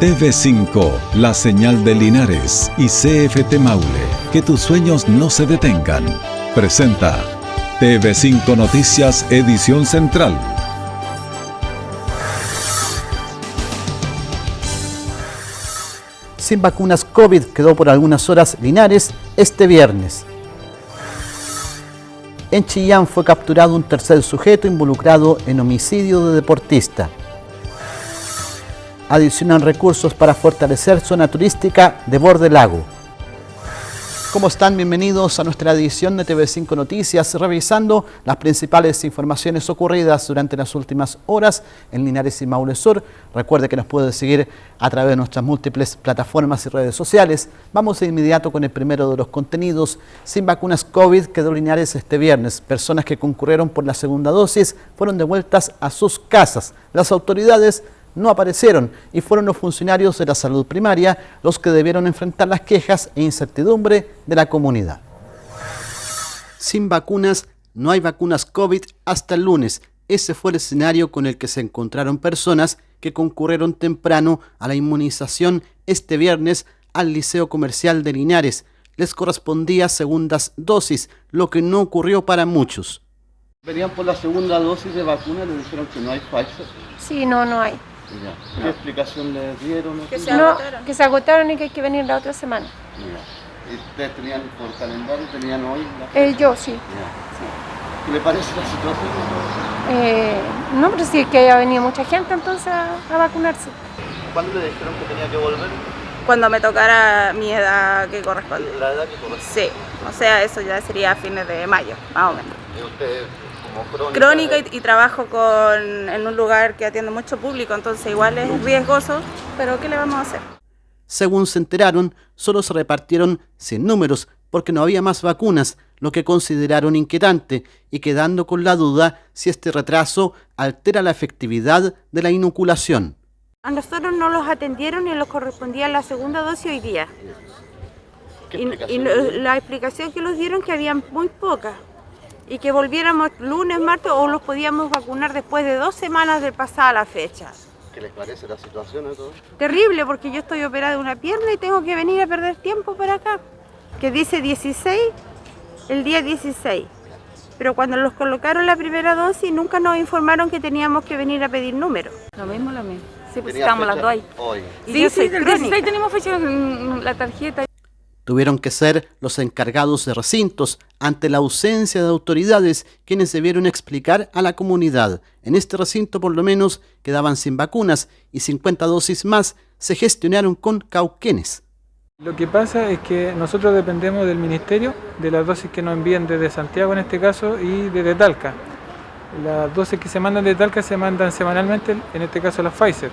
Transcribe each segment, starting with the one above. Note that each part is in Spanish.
TV5, la señal de Linares y CFT Maule. Que tus sueños no se detengan. Presenta TV5 Noticias, edición central. Sin vacunas COVID quedó por algunas horas Linares este viernes. En Chillán fue capturado un tercer sujeto involucrado en homicidio de deportista. Adicionan recursos para fortalecer zona turística de Borde Lago. ¿Cómo están? Bienvenidos a nuestra edición de TV5 Noticias, revisando las principales informaciones ocurridas durante las últimas horas en Linares y Maule Sur. Recuerde que nos puede seguir a través de nuestras múltiples plataformas y redes sociales. Vamos de inmediato con el primero de los contenidos. Sin vacunas COVID quedó Linares este viernes. Personas que concurrieron por la segunda dosis fueron devueltas a sus casas. Las autoridades no aparecieron y fueron los funcionarios de la salud primaria los que debieron enfrentar las quejas e incertidumbre de la comunidad. Sin vacunas, no hay vacunas COVID hasta el lunes. Ese fue el escenario con el que se encontraron personas que concurrieron temprano a la inmunización este viernes al Liceo Comercial de Linares. Les correspondía segundas dosis, lo que no ocurrió para muchos. Venían por la segunda dosis de vacuna, les dijeron que no hay Pfizer. Sí, no hay. ¿Qué explicación les dieron? Que se agotaron y que hay que venir la otra semana. ¿Y ustedes tenían por calendario, tenían hoy? Yo sí. ¿Qué le parece la situación? No, pero sí es que haya venido mucha gente entonces a vacunarse. ¿Cuándo le dijeron que tenía que volver? Cuando me tocara mi edad que corresponde. ¿La edad que corresponde? Sí, o sea, eso ya sería a fines de mayo, más o menos. ¿Y usted como crónica y trabajo en un lugar que atiende mucho público, entonces igual es riesgoso, pero ¿qué le vamos a hacer? Según se enteraron, solo se repartieron 100 números porque no había más vacunas, lo que consideraron inquietante y quedando con la duda si este retraso altera la efectividad de la inoculación. A nosotros no los atendieron y nos correspondía la segunda dosis hoy día. La explicación que nos dieron es que había muy pocas y que volviéramos lunes, martes o los podíamos vacunar después de 2 semanas de pasada la fecha. ¿Qué les parece la situación de todo? Terrible, porque yo estoy operada de una pierna y tengo que venir a perder tiempo para acá. Que dice 16, el día 16. Pero cuando los colocaron la primera dosis nunca nos informaron que teníamos que venir a pedir número. Lo mismo. Sí, pues ¿Tenía estamos fecha las dos ahí. Hoy. Sí, el 16 tenemos fecha en la tarjeta. Tuvieron que ser los encargados de recintos ante la ausencia de autoridades quienes debieron explicar a la comunidad. En este recinto por lo menos quedaban sin vacunas y 50 dosis más se gestionaron con cauquenes. Lo que pasa es que nosotros dependemos del ministerio, de las dosis que nos envían desde Santiago en este caso y desde Talca. Las dosis que se mandan de Talca se mandan semanalmente, en este caso las Pfizer.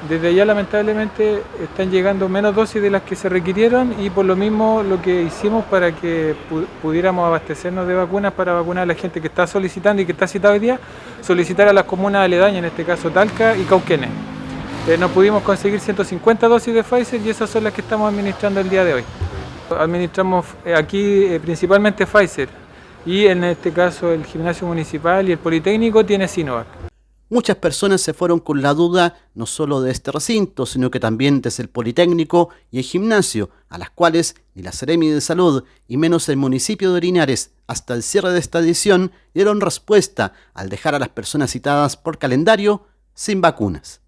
Desde allá lamentablemente están llegando menos dosis de las que se requirieron y por lo mismo lo que hicimos para que pudiéramos abastecernos de vacunas para vacunar a la gente que está solicitando y que está citada hoy día, solicitar a las comunas aledañas, en este caso Talca y Cauquenes. No pudimos conseguir 150 dosis de Pfizer y esas son las que estamos administrando el día de hoy. Administramos aquí principalmente Pfizer y en este caso el gimnasio municipal y el Politécnico tiene Sinovac. Muchas personas se fueron con la duda no solo de este recinto, sino que también desde el Politécnico y el gimnasio, a las cuales ni la Seremi de Salud y menos el municipio de Linares, hasta el cierre de esta edición, dieron respuesta al dejar a las personas citadas por calendario sin vacunas.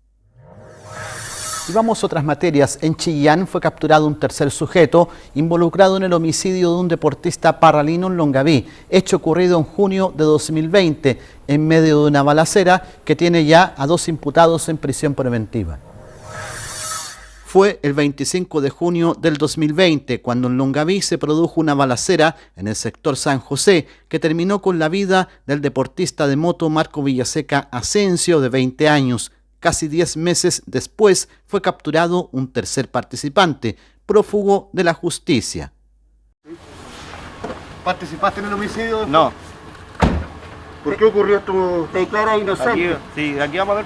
Y vamos a otras materias. En Chillán fue capturado un tercer sujeto involucrado en el homicidio de un deportista parralino en Longaví, hecho ocurrido en junio de 2020, en medio de una balacera que tiene ya a 2 imputados en prisión preventiva. Fue el 25 de junio del 2020 cuando en Longaví se produjo una balacera en el sector San José que terminó con la vida del deportista de moto Marco Villaseca Asensio, de 20 años. Casi 10 meses después fue capturado un tercer participante, prófugo de la justicia. ¿Participaste en el homicidio? No. ¿Por qué ocurrió esto? ¿Te declaras inocente? Aquí vamos a ver.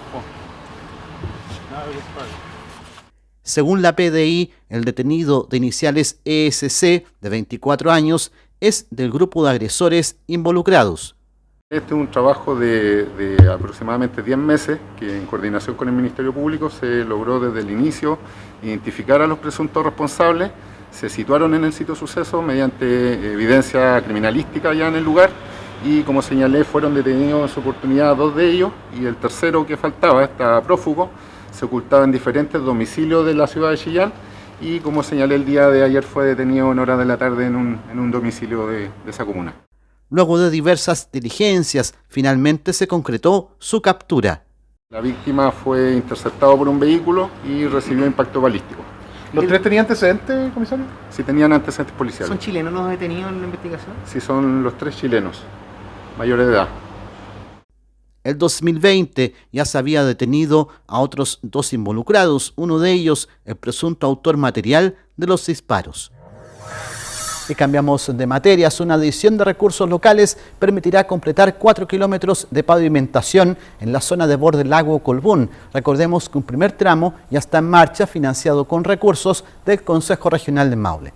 Según la PDI, el detenido de iniciales ESC, de 24 años, es del grupo de agresores involucrados. Este es un trabajo de aproximadamente 10 meses que en coordinación con el Ministerio Público se logró desde el inicio identificar a los presuntos responsables, se situaron en el sitio suceso mediante evidencia criminalística ya en el lugar y como señalé fueron detenidos en su oportunidad 2 de ellos y el tercero que faltaba, está prófugo, se ocultaba en diferentes domicilios de la ciudad de Chillán y como señalé el día de ayer fue detenido en horas de la tarde en un domicilio de esa comuna. Luego de diversas diligencias, finalmente se concretó su captura. La víctima fue interceptado por un vehículo y recibió impacto balístico. ¿Los tres tenían antecedentes, comisario? Sí, tenían antecedentes policiales. ¿Son chilenos los detenidos en la investigación? Sí, son los 3 chilenos, mayores de edad. El 2020 ya se había detenido a otros 2 involucrados, uno de ellos el presunto autor material de los disparos. Y cambiamos de materias. Una adición de recursos locales permitirá completar 4 kilómetros de pavimentación en la zona de borde lago Colbún. Recordemos que un primer tramo ya está en marcha, financiado con recursos del Consejo Regional de Maule.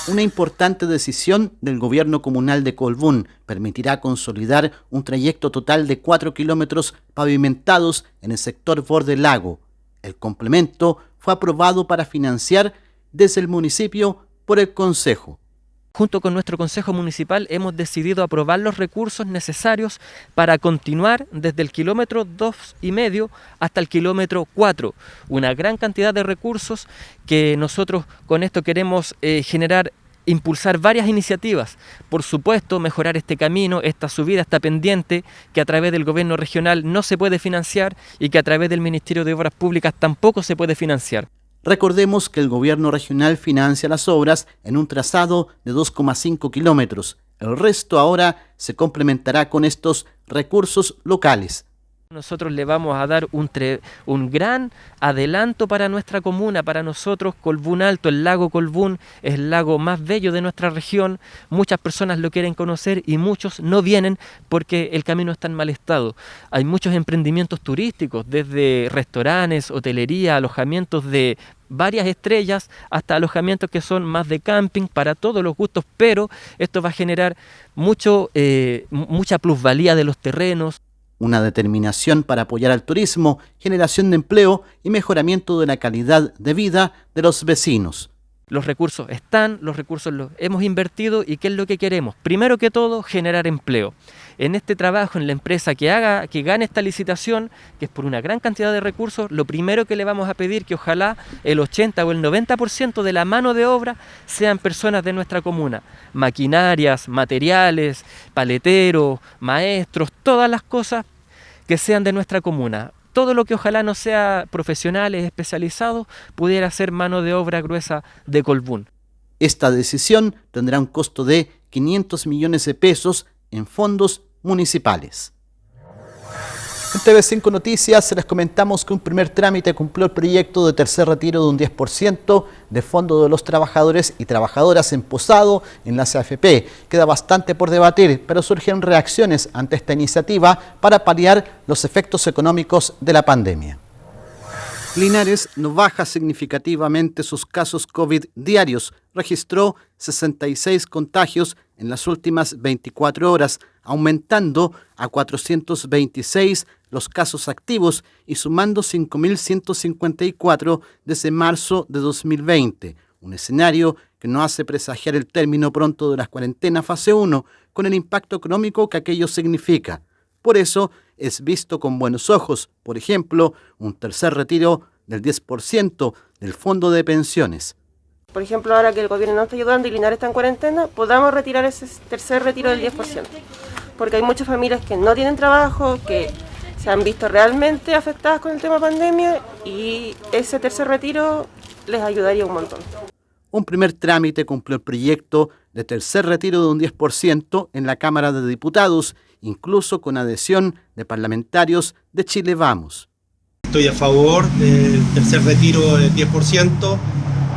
Una importante decisión del gobierno comunal de Colbún permitirá consolidar un trayecto total de 4 kilómetros pavimentados en el sector borde lago. El complemento fue aprobado para financiar desde el municipio por el Consejo. Junto con nuestro Consejo Municipal hemos decidido aprobar los recursos necesarios para continuar desde el kilómetro 2,5 hasta el kilómetro 4. Una gran cantidad de recursos que nosotros con esto queremos impulsar varias iniciativas. Por supuesto, mejorar este camino, esta subida, esta pendiente que a través del gobierno regional no se puede financiar y que a través del Ministerio de Obras Públicas tampoco se puede financiar. Recordemos que el gobierno regional financia las obras en un trazado de 2,5 kilómetros. El resto ahora se complementará con estos recursos locales. Nosotros le vamos a dar un gran adelanto para nuestra comuna, para nosotros. Colbún Alto, el lago Colbún es el lago más bello de nuestra región. Muchas personas lo quieren conocer y muchos no vienen porque el camino está en mal estado. Hay muchos emprendimientos turísticos, desde restaurantes, hotelería, alojamientos de varias estrellas, hasta alojamientos que son más de camping, para todos los gustos, pero esto va a generar mucha plusvalía de los terrenos. Una determinación para apoyar al turismo, generación de empleo y mejoramiento de la calidad de vida de los vecinos. Los recursos están, los recursos los hemos invertido y ¿qué es lo que queremos? Primero que todo, generar empleo. En este trabajo, en la empresa que gane esta licitación, que es por una gran cantidad de recursos, lo primero que le vamos a pedir que ojalá el 80 o el 90% de la mano de obra sean personas de nuestra comuna. Maquinarias, materiales, paleteros, maestros, todas las cosas que sean de nuestra comuna. Todo lo que ojalá no sea profesionales, especializados, pudiera ser mano de obra gruesa de Colbún. Esta decisión tendrá un costo de 500 millones de pesos en fondos municipales. En TV5 Noticias les comentamos que un primer trámite cumplió el proyecto de tercer retiro de un 10% de fondo de los trabajadores y trabajadoras en posado en la CAFP. Queda bastante por debatir, pero surgen reacciones ante esta iniciativa para paliar los efectos económicos de la pandemia. Linares no baja significativamente sus casos COVID diarios. Registró 66 contagios en las últimas 24 horas, aumentando a 426 los casos activos y sumando 5.154 desde marzo de 2020. Un escenario que no hace presagiar el término pronto de las cuarentenas fase 1 con el impacto económico que aquello significa. Por eso es visto con buenos ojos, por ejemplo, un tercer retiro del 10% del fondo de pensiones. Por ejemplo, ahora que el gobierno no está ayudando y Linares está en cuarentena, podamos retirar ese tercer retiro del 10%. Porque hay muchas familias que no tienen trabajo, que se han visto realmente afectadas con el tema pandemia y ese tercer retiro les ayudaría un montón. Un primer trámite cumplió el proyecto de tercer retiro de un 10% en la Cámara de Diputados, incluso con adhesión de parlamentarios de Chile Vamos. Estoy a favor del tercer retiro del 10%.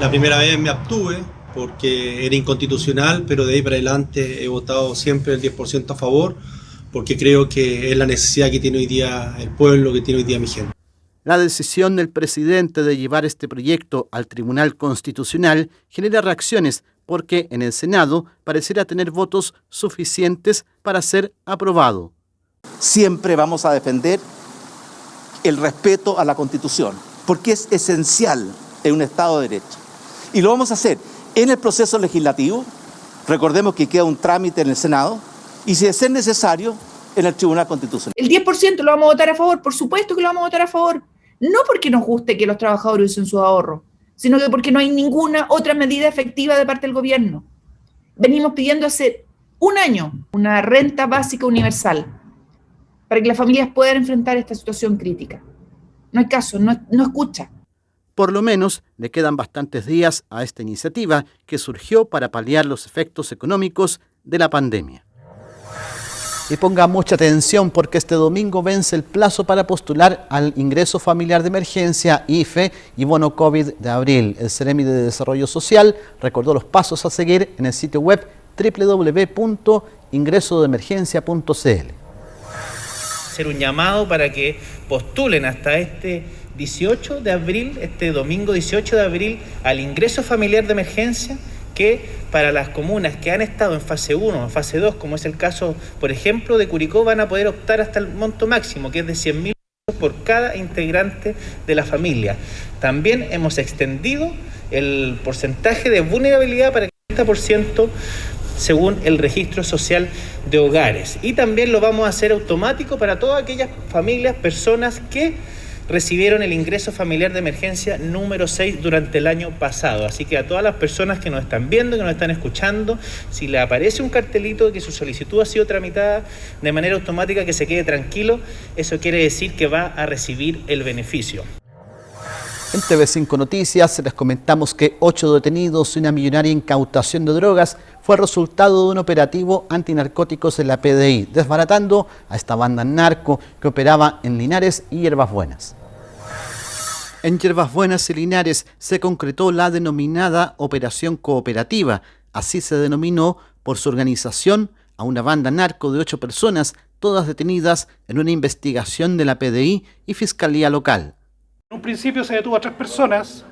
La primera vez me abstuve porque era inconstitucional, pero de ahí para adelante he votado siempre el 10% a favor, porque creo que es la necesidad que tiene hoy día el pueblo, que tiene hoy día mi gente. La decisión del presidente de llevar este proyecto al Tribunal Constitucional genera reacciones porque en el Senado pareciera tener votos suficientes para ser aprobado. Siempre vamos a defender el respeto a la Constitución, porque es esencial en un Estado de Derecho. Y lo vamos a hacer en el proceso legislativo, recordemos que queda un trámite en el Senado, y si es necesario, en el Tribunal Constitucional. El 10% lo vamos a votar a favor, por supuesto que lo vamos a votar a favor, no porque nos guste que los trabajadores usen sus ahorros, sino que porque no hay ninguna otra medida efectiva de parte del gobierno. Venimos pidiendo hace un año una renta básica universal para que las familias puedan enfrentar esta situación crítica. No hay caso, no escucha. Por lo menos le quedan bastantes días a esta iniciativa que surgió para paliar los efectos económicos de la pandemia. Y ponga mucha atención porque este domingo vence el plazo para postular al Ingreso Familiar de Emergencia, IFE, y bono COVID de abril. El Ceremi de Desarrollo Social recordó los pasos a seguir en el sitio web www.ingresodeemergencia.cl. Hacer un llamado para que postulen hasta este 18 de abril, este domingo 18 de abril, al Ingreso Familiar de Emergencia, que para las comunas que han estado en fase 1 o fase 2, como es el caso, por ejemplo, de Curicó, van a poder optar hasta el monto máximo, que es de 100.000 pesos por cada integrante de la familia. También hemos extendido el porcentaje de vulnerabilidad para que el 30% según el registro social de hogares. Y también lo vamos a hacer automático para todas aquellas familias, personas que recibieron el ingreso familiar de emergencia número 6 durante el año pasado. Así que a todas las personas que nos están viendo, que nos están escuchando, si le aparece un cartelito de que su solicitud ha sido tramitada de manera automática, que se quede tranquilo, eso quiere decir que va a recibir el beneficio. En TV5 Noticias les comentamos que 8 detenidos y una millonaria incautación de drogas fue resultado de un operativo antinarcóticos en la PDI, desbaratando a esta banda narco que operaba en Linares y Hierbas Buenas. En Hierbas Buenas y Linares se concretó la denominada Operación Cooperativa. Así se denominó por su organización a una banda narco de 8 personas, todas detenidas en una investigación de la PDI y Fiscalía Local. En un principio se detuvo a 3 personas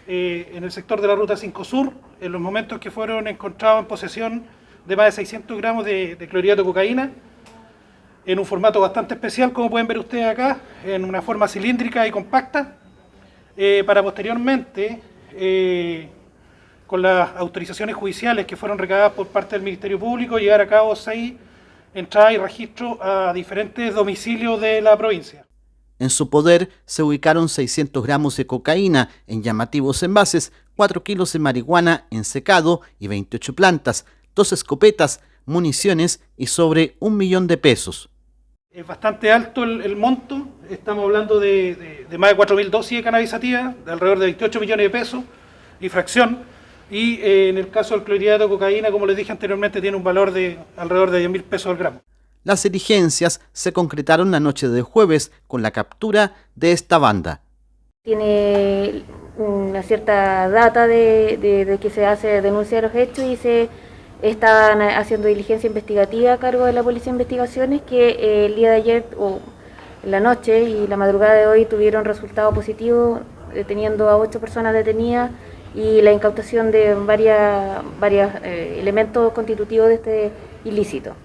en el sector de la Ruta 5 Sur, en los momentos que fueron encontrados en posesión de más de 600 gramos de clorhidrato de cocaína, en un formato bastante especial, como pueden ver ustedes acá, en una forma cilíndrica y compacta, para posteriormente, con las autorizaciones judiciales que fueron recabadas por parte del Ministerio Público, llevar a cabo 6 entradas y registros a diferentes domicilios de la provincia. En su poder se ubicaron 600 gramos de cocaína en llamativos envases, 4 kilos de marihuana en secado y 28 plantas, 2 escopetas, municiones y sobre 1 millón de pesos. Es bastante alto el monto, estamos hablando de más de 4.000 dosis de cannabis sativa, de alrededor de 28 millones de pesos y fracción. Y en el caso del clorhidrato de cocaína, como les dije anteriormente, tiene un valor de alrededor de 10.000 pesos al gramo. Las diligencias se concretaron la noche de jueves con la captura de esta banda. Tiene una cierta data de que se hace denuncia de los hechos y se están haciendo diligencia investigativa a cargo de la Policía de Investigaciones, que el día de ayer o la noche y la madrugada de hoy tuvieron resultado positivo, teniendo a 8 personas detenidas y la incautación de varios elementos constitutivos de este ilícito.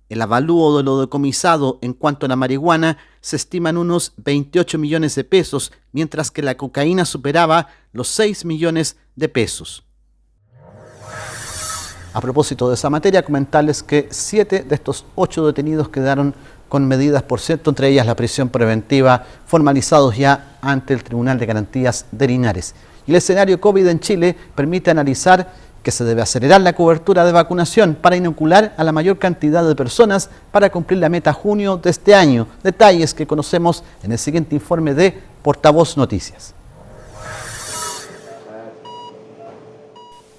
El avalúo de lo decomisado en cuanto a la marihuana se estima en unos 28 millones de pesos, mientras que la cocaína superaba los 6 millones de pesos. A propósito de esa materia, comentarles que 7 de estos 8 detenidos quedaron con medidas por cierto, entre ellas la prisión preventiva, formalizados ya ante el Tribunal de Garantías de Linares. Y el escenario COVID en Chile permite analizar que se debe acelerar la cobertura de vacunación para inocular a la mayor cantidad de personas para cumplir la meta junio de este año. Detalles que conocemos en el siguiente informe de Portavoz Noticias.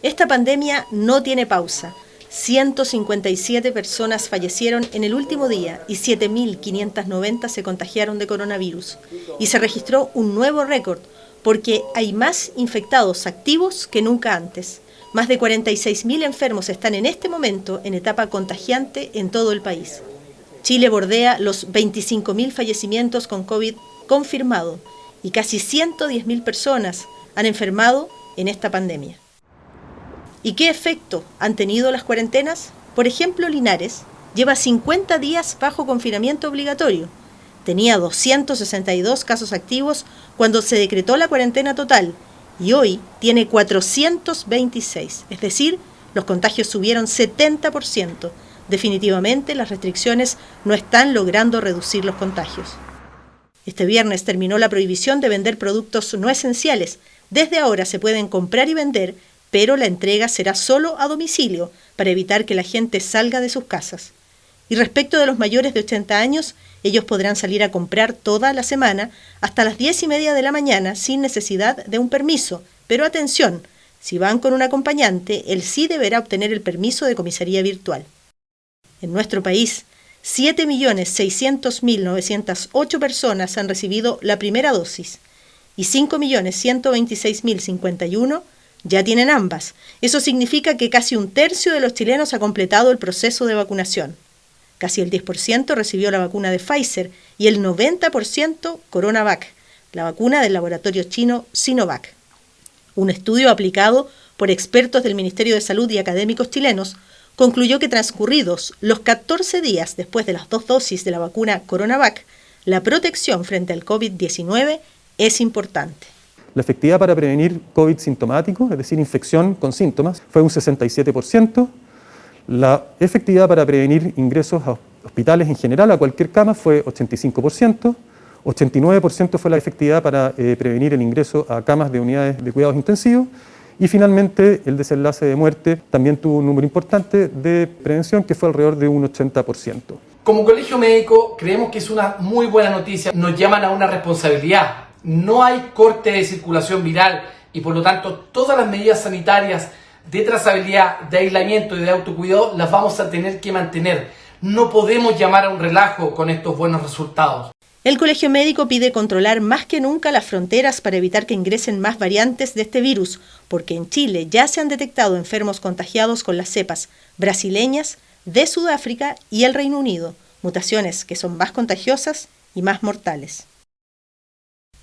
Esta pandemia no tiene pausa. 157 personas fallecieron en el último día y 7.590 se contagiaron de coronavirus. Y se registró un nuevo récord porque hay más infectados activos que nunca antes. Más de 46.000 enfermos están en este momento en etapa contagiante en todo el país. Chile bordea los 25.000 fallecimientos con COVID confirmado y casi 110.000 personas han enfermado en esta pandemia. ¿Y qué efecto han tenido las cuarentenas? Por ejemplo, Linares lleva 50 días bajo confinamiento obligatorio. Tenía 262 casos activos cuando se decretó la cuarentena total y hoy tiene 426, es decir, los contagios subieron 70%. Definitivamente las restricciones no están logrando reducir los contagios. Este viernes terminó la prohibición de vender productos no esenciales. Desde ahora se pueden comprar y vender, pero la entrega será solo a domicilio para evitar que la gente salga de sus casas. Y respecto de los mayores de 80 años, ellos podrán salir a comprar toda la semana hasta las 10:30 de la mañana sin necesidad de un permiso. Pero atención, si van con un acompañante, él sí deberá obtener el permiso de comisaría virtual. En nuestro país, 7.600.908 personas han recibido la primera dosis y 5.126.051 ya tienen ambas. Eso significa que casi un tercio de los chilenos ha completado el proceso de vacunación. Casi el 10% recibió la vacuna de Pfizer y el 90% CoronaVac, la vacuna del laboratorio chino Sinovac. Un estudio aplicado por expertos del Ministerio de Salud y académicos chilenos concluyó que transcurridos los 14 días después de las 2 dosis de la vacuna CoronaVac, la protección frente al COVID-19 es importante. La efectividad para prevenir COVID sintomático, es decir, infección con síntomas, fue un 67%. La efectividad para prevenir ingresos a hospitales en general, a cualquier cama, fue 85%. 89% fue la efectividad para prevenir el ingreso a camas de unidades de cuidados intensivos. Y finalmente, el desenlace de muerte también tuvo un número importante de prevención, que fue alrededor de un 80%. Como colegio médico, creemos que es una muy buena noticia. Nos llaman a una responsabilidad. No hay corte de circulación viral y, por lo tanto, todas las medidas sanitarias de trazabilidad, de aislamiento y de autocuidado las vamos a tener que mantener. No podemos llamar a un relajo con estos buenos resultados. El Colegio Médico pide controlar más que nunca las fronteras para evitar que ingresen más variantes de este virus, porque en Chile ya se han detectado enfermos contagiados con las cepas brasileñas, de Sudáfrica y el Reino Unido, mutaciones que son más contagiosas y más mortales.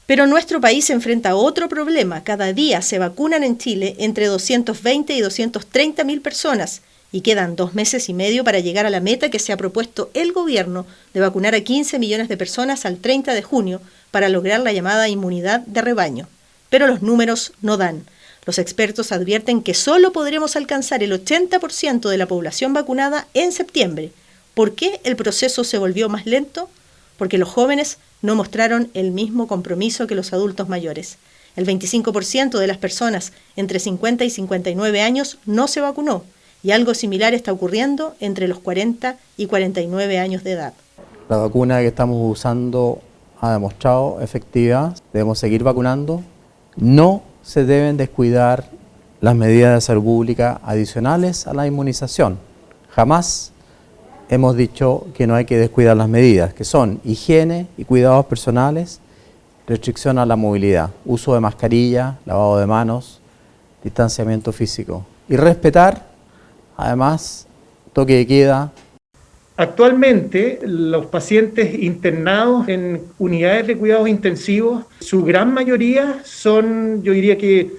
Pero nuestro país enfrenta otro problema. Cada día se vacunan en Chile entre 220 y 230.000 personas y quedan 2 meses y medio para llegar a la meta que se ha propuesto el gobierno de vacunar a 15 millones de personas al 30 de junio para lograr la llamada inmunidad de rebaño. Pero los números no dan. Los expertos advierten que solo podremos alcanzar el 80% de la población vacunada en septiembre. ¿Por qué el proceso se volvió más lento? Porque los jóvenes no mostraron el mismo compromiso que los adultos mayores. El 25% de las personas entre 50 y 59 años no se vacunó y algo similar está ocurriendo entre los 40 y 49 años de edad. La vacuna que estamos usando ha demostrado efectividad, debemos seguir vacunando. No se deben descuidar las medidas de salud pública adicionales a la inmunización. Jamás hemos dicho que no hay que descuidar las medidas, que son higiene y cuidados personales, restricción a la movilidad, uso de mascarilla, lavado de manos, distanciamiento físico y respetar, además, toque de queda. Actualmente, los pacientes internados en unidades de cuidados intensivos, su gran mayoría son, yo diría que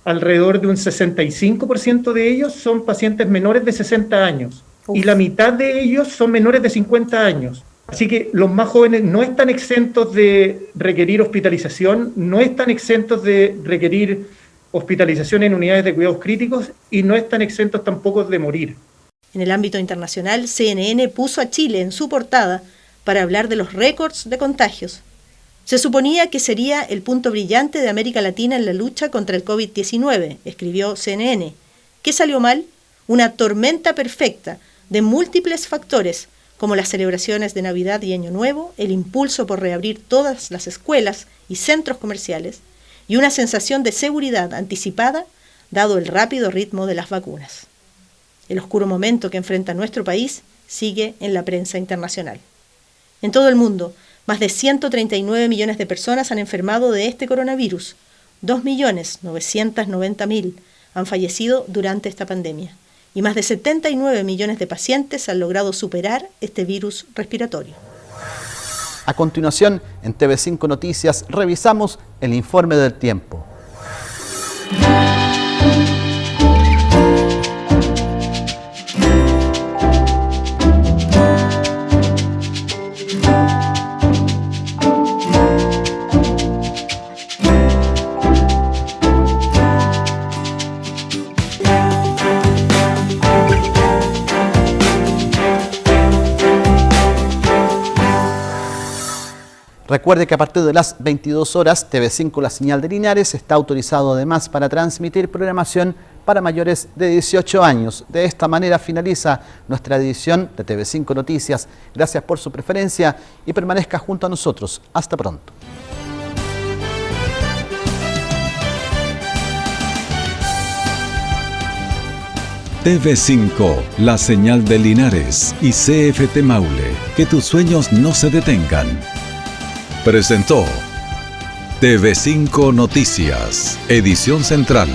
alrededor de un 65% de ellos son pacientes menores de 60 años. Y la mitad de ellos son menores de 50 años. Así que los más jóvenes no están exentos de requerir hospitalización, no están exentos de requerir hospitalización en unidades de cuidados críticos y no están exentos tampoco de morir. En el ámbito internacional, CNN puso a Chile en su portada para hablar de los récords de contagios. Se suponía que sería el punto brillante de América Latina en la lucha contra el COVID-19, escribió CNN. ¿Qué salió mal? Una tormenta perfecta de múltiples factores, como las celebraciones de Navidad y Año Nuevo, el impulso por reabrir todas las escuelas y centros comerciales, y una sensación de seguridad anticipada, dado el rápido ritmo de las vacunas. El oscuro momento que enfrenta nuestro país sigue en la prensa internacional. En todo el mundo, más de 139 millones de personas han enfermado de este coronavirus. 2.990.000 han fallecido durante esta pandemia. Y más de 79 millones de pacientes han logrado superar este virus respiratorio. A continuación, en TV5 Noticias, revisamos el informe del tiempo. Recuerde que a partir de las 22 horas, TV5 La Señal de Linares está autorizado además para transmitir programación para mayores de 18 años. De esta manera finaliza nuestra edición de TV5 Noticias. Gracias por su preferencia y permanezca junto a nosotros. Hasta pronto. TV5, La Señal de Linares y CFT Maule, que tus sueños no se detengan. Presentó TV5 Noticias, edición central.